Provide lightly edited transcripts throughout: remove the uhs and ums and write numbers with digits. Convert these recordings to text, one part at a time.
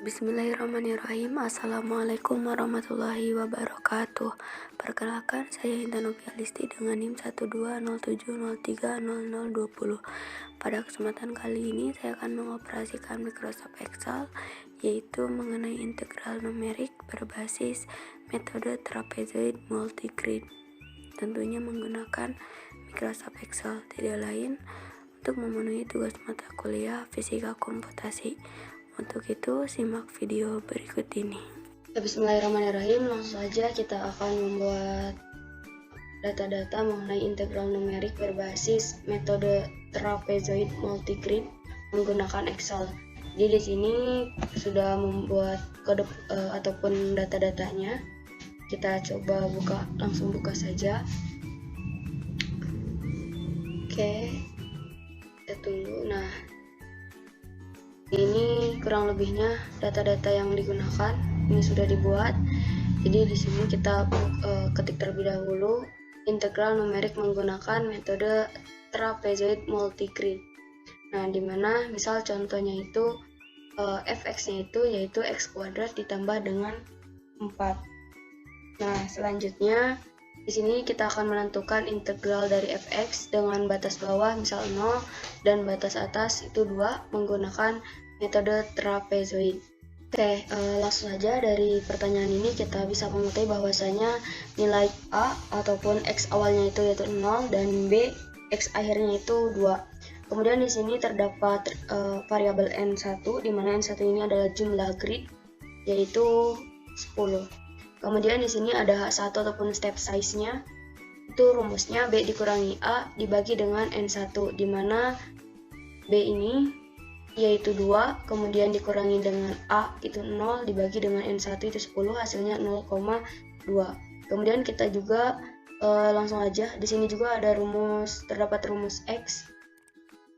Bismillahirrahmanirrahim. Assalamualaikum warahmatullahi wabarakatuh. Perkenalkan, saya Intan Novialisti dengan NIM 12070300020. Pada kesempatan kali ini saya akan mengoperasikan Microsoft Excel, yaitu mengenai integral numerik berbasis metode trapezoid multigrid. Tentunya menggunakan Microsoft Excel, tidak lain untuk memenuhi tugas mata kuliah fisika komputasi. Untuk itu, simak video berikut ini. Bismillahirrahmanirrahim. Langsung saja kita akan membuat data-data mengenai integral numerik berbasis metode trapezoid multigrid menggunakan Excel. Jadi di sini sudah membuat kode ataupun data-datanya. Kita coba langsung buka saja. Oke, kita tunggu. Nah, ini kurang lebihnya data-data yang digunakan. Ini sudah dibuat. Jadi di sini kita ketik terlebih dahulu integral numerik menggunakan metode trapezoid multigrid. Nah, dimana misal contohnya itu fx-nya itu yaitu x kuadrat ditambah dengan 4. Nah, selanjutnya di sini kita akan menentukan integral dari fx dengan batas bawah misal 0 dan batas atas itu 2 menggunakan metode trapezoid. Oke, langsung saja dari pertanyaan ini kita bisa mengetahui bahwasanya nilai A ataupun X awalnya itu yaitu 0 dan B X akhirnya itu 2. Kemudian di sini terdapat variabel N1 di mana N1 ini adalah jumlah grid yaitu 10. Kemudian di sini ada H1 ataupun step size-nya. Itu rumusnya B dikurangi A dibagi dengan N1 di mana B ini yaitu 2, kemudian dikurangi dengan A itu 0 dibagi dengan N1 itu 10, hasilnya 0,2. Kemudian kita juga langsung aja di sini juga ada terdapat rumus X,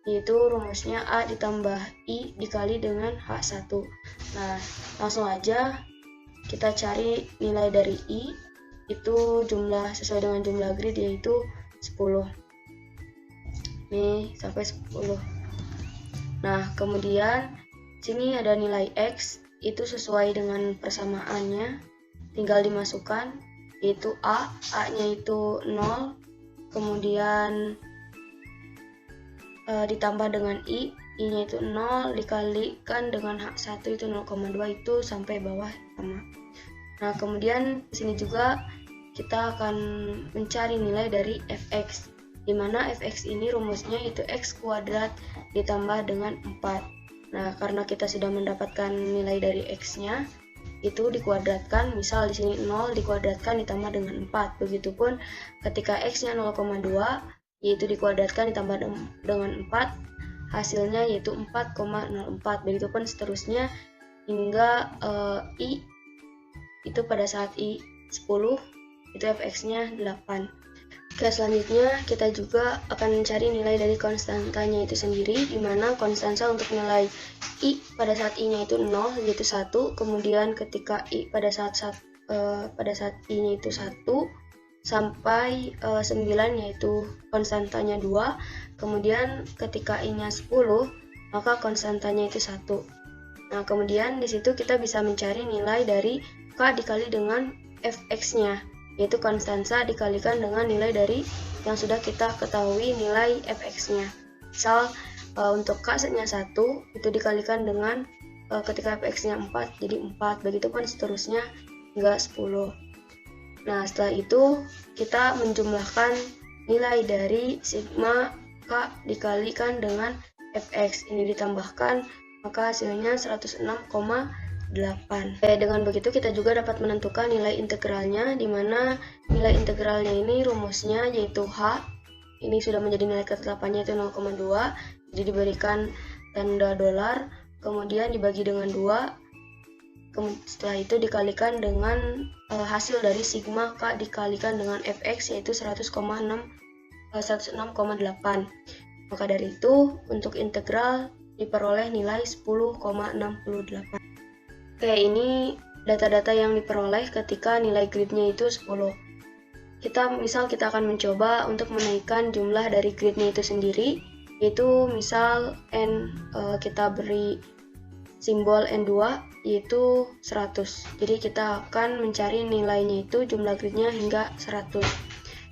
yaitu rumusnya A ditambah I dikali dengan H1. Nah, langsung aja kita cari nilai dari I, itu jumlah sesuai dengan jumlah grid yaitu 10. Ini sampai 10. Nah, kemudian sini ada nilai X, itu sesuai dengan persamaannya, tinggal dimasukkan, yaitu A-nya itu 0, kemudian ditambah dengan I-nya itu 0, dikalikan dengan H1 itu 0,2, itu sampai bawah sama. Nah, kemudian di sini juga kita akan mencari nilai dari fx, di mana fx ini rumusnya itu x kuadrat ditambah dengan 4. Nah, karena kita sudah mendapatkan nilai dari x-nya, itu dikuadratkan, misal di sini 0 dikuadratkan ditambah dengan 4. Begitupun ketika x-nya 0,2, yaitu dikuadratkan ditambah dengan 4, hasilnya yaitu 4,04. Begitupun seterusnya hingga I itu pada saat I 10 itu fx-nya 8. Oke, selanjutnya kita juga akan mencari nilai dari konstantanya itu sendiri, di mana konstanta untuk nilai I pada saat I-nya itu 0 yaitu 1, kemudian ketika I pada saat I-nya itu 1 sampai 9 yaitu konstantanya 2, kemudian ketika I-nya 10 maka konstantanya itu 1. Nah, kemudian di situ kita bisa mencari nilai dari K dikali dengan fx-nya, yaitu konstansa dikalikan dengan nilai dari yang sudah kita ketahui nilai fx-nya. Misal untuk K-nya 1 itu dikalikan dengan ketika fx-nya 4 jadi 4, begitupun seterusnya hingga 10. Nah, setelah itu kita menjumlahkan nilai dari sigma K dikalikan dengan fx, ini ditambahkan maka hasilnya 106,8. Dengan begitu kita juga dapat menentukan nilai integralnya, di mana nilai integralnya ini rumusnya yaitu H, ini sudah menjadi nilai ketetapannya itu 0,2, jadi diberikan tanda dolar, kemudian dibagi dengan 2, setelah itu dikalikan dengan hasil dari sigma K dikalikan dengan fx yaitu 106,8. Maka dari itu untuk integral diperoleh nilai 10,68. Oke, ini data-data yang diperoleh ketika nilai gridnya itu 10. Kita akan mencoba untuk menaikkan jumlah dari gridnya itu sendiri, yaitu misal N kita beri simbol N2 yaitu 100. Jadi kita akan mencari nilainya itu jumlah gridnya hingga 100.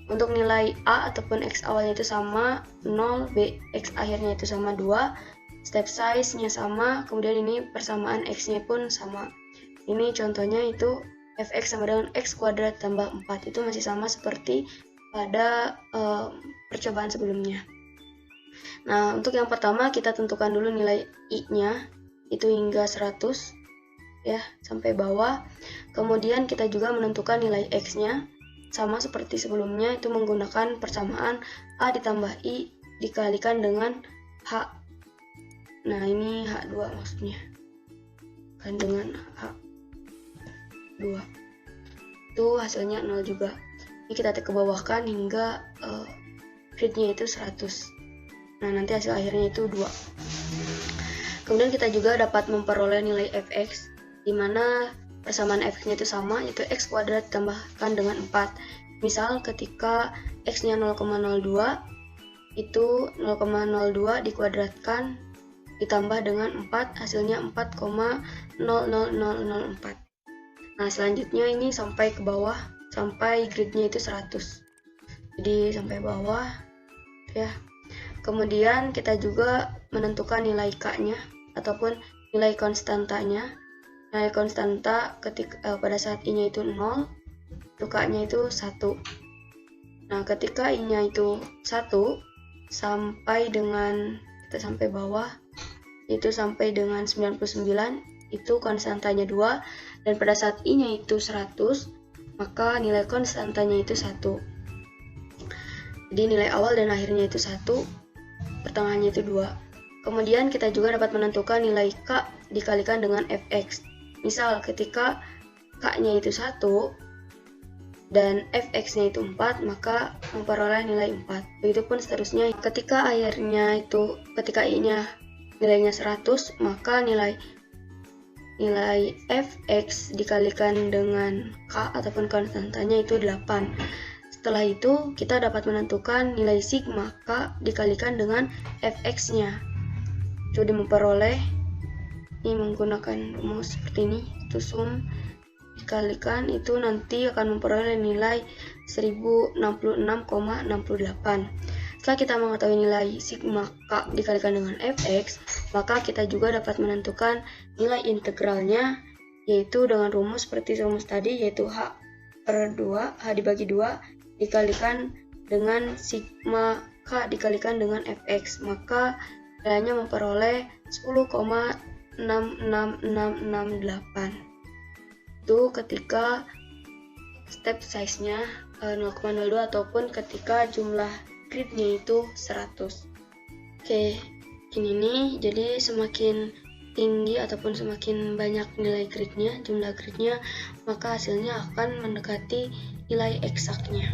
Untuk nilai A ataupun X awalnya itu sama 0, B X akhirnya itu sama 2, step size-nya sama, kemudian ini persamaan X-nya pun sama. Ini contohnya itu fx sama dengan x kuadrat tambah 4, itu masih sama seperti pada percobaan sebelumnya. Nah, untuk yang pertama kita tentukan dulu nilai I-nya itu hingga 100 ya, sampai bawah. Kemudian kita juga menentukan nilai X-nya sama seperti sebelumnya, itu menggunakan persamaan A ditambah I dikalikan dengan H. Nah, ini H2 maksudnya. Kan dengan H2. Itu hasilnya 0 juga. Ini kita kebawahkan hingga gridnya itu 100. Nah, nanti hasil akhirnya itu 2. Kemudian kita juga dapat memperoleh nilai fx, di mana persamaan fx-nya itu sama, yaitu x kuadrat ditambahkan dengan 4. Misal ketika x-nya 0,02, itu 0,02 dikuadratkan ditambah dengan 4, hasilnya 4,00004. Nah, selanjutnya ini sampai ke bawah, sampai gridnya itu 100. Jadi sampai bawah ya. Kemudian kita juga menentukan nilai K-nya ataupun nilai konstantanya. Nilai konstanta ketika pada saat I-nya itu 0, itu K-nya itu 1. Nah, ketika I-nya itu 1 sampai dengan kita sampai bawah itu sampai dengan 99, itu konstantanya 2, dan pada saat I-nya itu 100, maka nilai konstantanya itu 1. Jadi nilai awal dan akhirnya itu 1, pertengahannya itu 2. Kemudian kita juga dapat menentukan nilai K dikalikan dengan fx. Misal ketika K-nya itu 1 dan fx-nya itu 4, maka memperoleh nilai 4. Begitupun seterusnya, ketika I-nya nilainya 100, maka nilai fx dikalikan dengan K ataupun konstantanya itu 8. Setelah itu kita dapat menentukan nilai sigma K dikalikan dengan fx-nya. Jadi memperoleh ini menggunakan rumus seperti ini, itu sum dikalikan itu nanti akan memperoleh nilai 1066,68. Setelah kita mengetahui nilai sigma K dikalikan dengan fx, maka kita juga dapat menentukan nilai integralnya, yaitu dengan rumus seperti rumus tadi, yaitu H/2, H dibagi 2 dikalikan dengan sigma K dikalikan dengan fx, maka nilainya memperoleh 10,66668. Itu ketika step size-nya 0,02 ataupun ketika jumlah gridnya itu 100. Oke, gini nih, jadi semakin tinggi ataupun semakin banyak nilai gridnya, jumlah gridnya, maka hasilnya akan mendekati nilai eksaknya.